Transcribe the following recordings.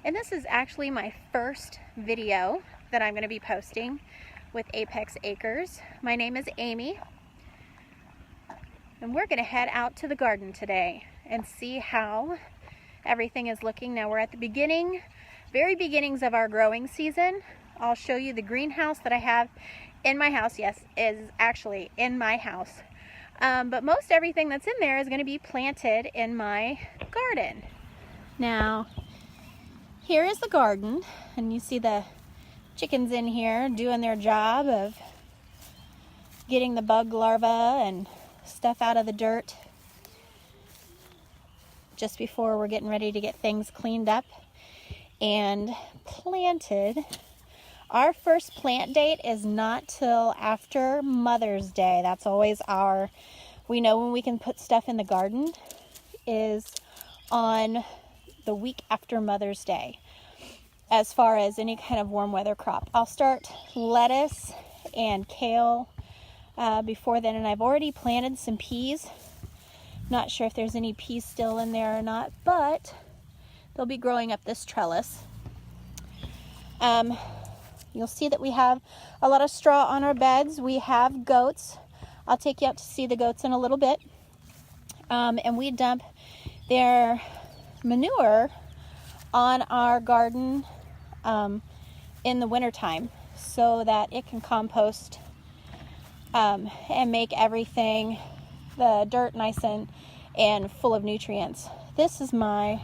And this is actually my first video that I'm going to be posting with Apex Acres. My name is Amy, and we're going to head out to the garden today and see how everything is looking. Now we're at the very beginnings of our growing season. I'll show you the greenhouse that I have in my house. Yes, is actually in my house. But most everything that's in there is going to be planted in my garden. Now, here is the garden, and you see the chickens in here doing their job of getting the bug larvae and stuff out of the dirt just before we're getting ready to get things cleaned up and planted. Our first plant date is not till after Mother's Day. That's always we know when we can put stuff in the garden is on the week after Mother's Day, as far as any kind of warm weather crop. I'll start lettuce and kale before then, and I've already planted some peas. Not sure if there's any peas still in there or not, but they'll be growing up this trellis. You'll see that we have a lot of straw on our beds. We have goats. I'll take you out to see the goats in a little bit. And we dump their manure on our garden in the wintertime so that it can compost and make everything, the dirt, nice and full of nutrients. This is my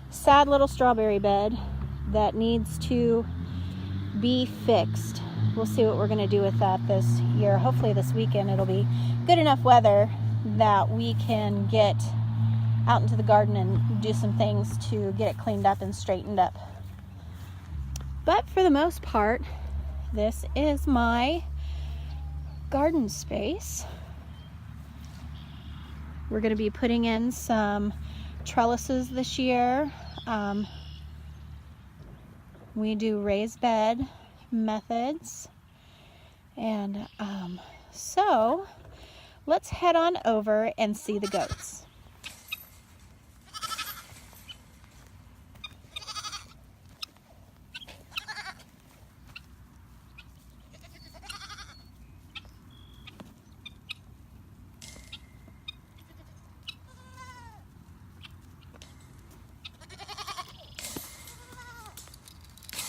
sad little strawberry bed that needs to be fixed. We'll see what we're going to do with that this year. Hopefully this weekend it'll be good enough weather that we can get out into the garden and do some things to get it cleaned up and straightened up. But for the most part, this is my garden space. We're going to be putting in some trellises this year. We do raised bed methods. And so let's head on over and see the goats.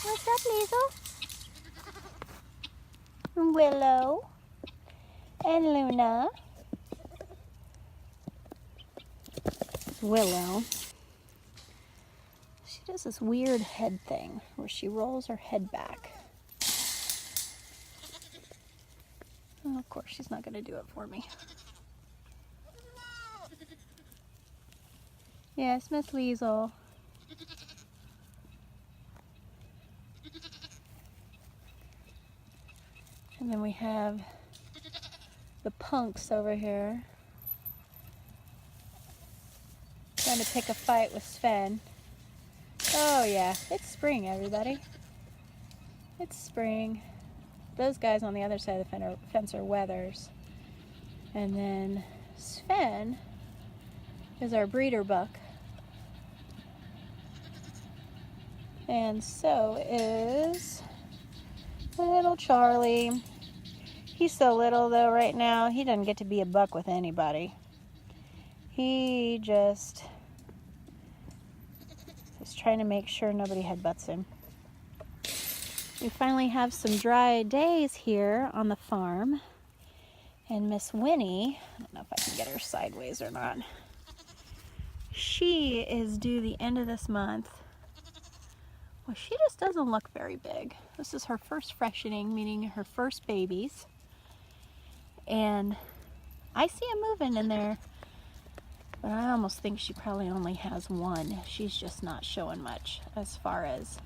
What's up, Liesl? Willow and Luna. Willow, she does this weird head thing where she rolls her head back. Oh, of course, she's not going to do it for me. Yes, Miss Liesl. And then we have the punks over here trying to pick a fight with Sven. Oh yeah, it's spring, everybody. It's spring. Those guys on the other side of the fence are wethers. And then Sven is our breeder buck. And so is little Charlie. He's so little though right now, he doesn't get to be a buck with anybody. He just is trying to make sure nobody headbutts him. We finally have some dry days here on the farm. And Miss Winnie, I don't know if I can get her sideways or not. She is due the end of this month. Well, she just doesn't look very big. This is her first freshening, meaning her first babies. And I see them moving in there, but I almost think she probably only has one. She's just not showing much as far as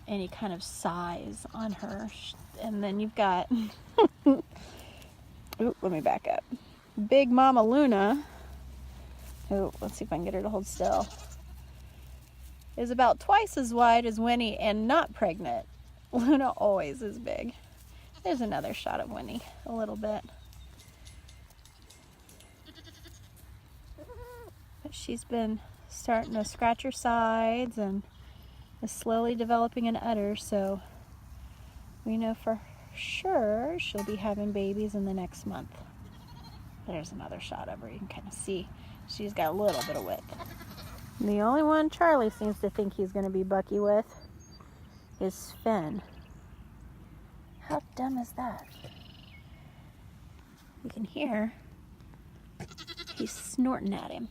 any kind of size on her. And then you've got, ooh, let me back up. Big Mama Luna, who, let's see if I can get her to hold still, is about twice as wide as Winnie and not pregnant. Luna always is big. There's another shot of Winnie, a little bit. But she's been starting to scratch her sides and is slowly developing an udder, so we know for sure she'll be having babies in the next month. There's another shot of her. You can kind of see she's got a little bit of width. And the only one Charlie seems to think he's going to be Bucky with is Finn. How dumb is that? You can hear he's snorting at him.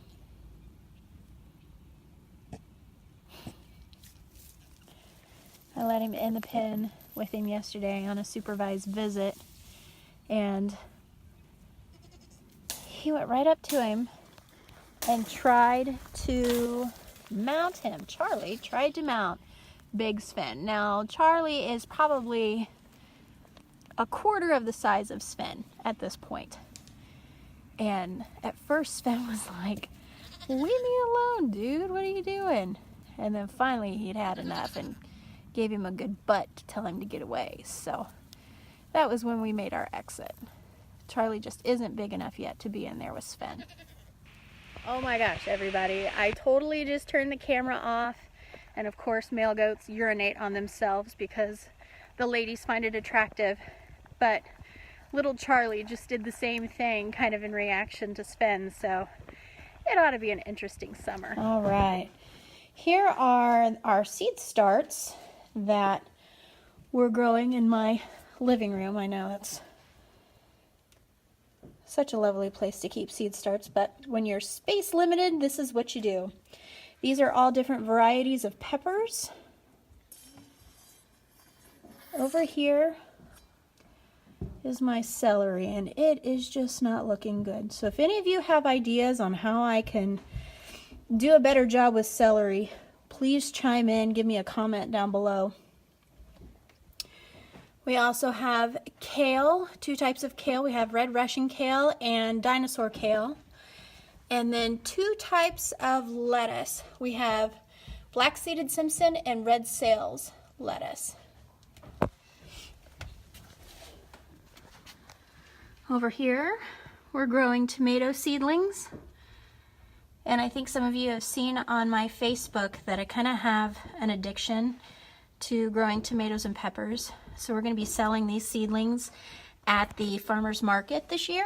I let him in the pen with him yesterday on a supervised visit, and he went right up to him and tried to mount him. Charlie tried to mount Big Sven. Now, Charlie is probably a quarter of the size of Sven at this point. And at first, Sven was like, "Leave me alone, dude. What are you doing?" And then finally, he'd had enough and gave him a good butt to tell him to get away. So that was when we made our exit. Charlie just isn't big enough yet to be in there with Sven. Oh my gosh, everybody. I totally just turned the camera off. And of course, male goats urinate on themselves because the ladies find it attractive. But little Charlie just did the same thing kind of in reaction to Sven. So it ought to be an interesting summer. All right. Here are our seed starts that we're growing in my living room. I know it's such a lovely place to keep seed starts, but when you're space limited, this is what you do. These are all different varieties of peppers. Over here is my celery, and it is just not looking good. So if any of you have ideas on how I can do a better job with celery, please chime in, give me a comment down below. We also have kale, two types of kale. We have red Russian kale and dinosaur kale. And then two types of lettuce. We have black seeded Simpson and red sales lettuce. Over here, we're growing tomato seedlings. And I think some of you have seen on my Facebook that I kind of have an addiction to growing tomatoes and peppers. So we're going to be selling these seedlings at the farmer's market this year.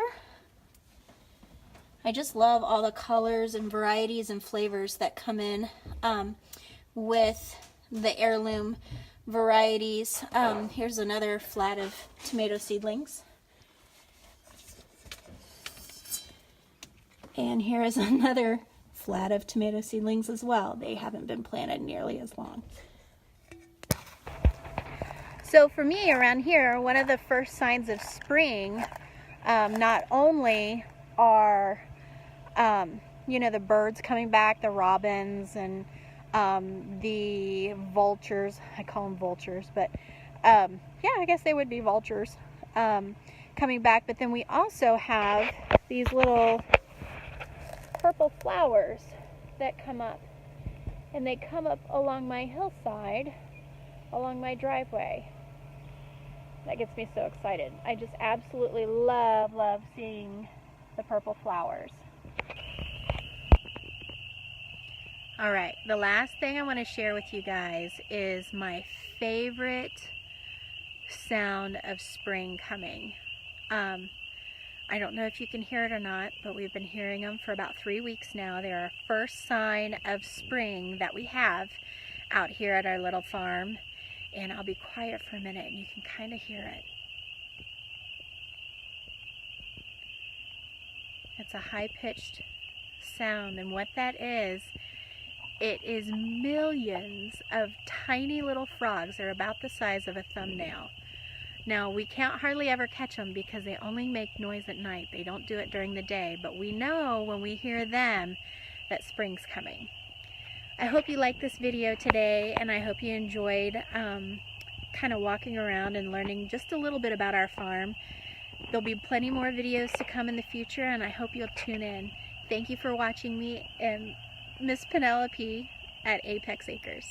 I just love all the colors and varieties and flavors that come in with the heirloom varieties. Here's another flat of tomato seedlings. And here is another flat of tomato seedlings as well. They haven't been planted nearly as long. So for me around here, one of the first signs of spring, not only are, the birds coming back, the robins and the vultures, I call them vultures, but yeah, I guess they would be vultures coming back. But then we also have these little purple flowers that come up, and they come up along my hillside, along my driveway. That gets me so excited. I just absolutely love seeing the purple flowers. All right, the last thing I want to share with you guys is my favorite sound of spring coming. I don't know if you can hear it or not, but we've been hearing them for about 3 weeks now. They're our first sign of spring that we have out here at our little farm. And I'll be quiet for a minute and you can kind of hear it. It's a high-pitched sound, and what that is, it is millions of tiny little frogs. They're about the size of a thumbnail. Now, we can't hardly ever catch them because they only make noise at night. They don't do it during the day, but we know when we hear them that spring's coming. I hope you liked this video today, and I hope you enjoyed kind of walking around and learning just a little bit about our farm. There'll be plenty more videos to come in the future, and I hope you'll tune in. Thank you for watching me and Miss Penelope at Apex Acres.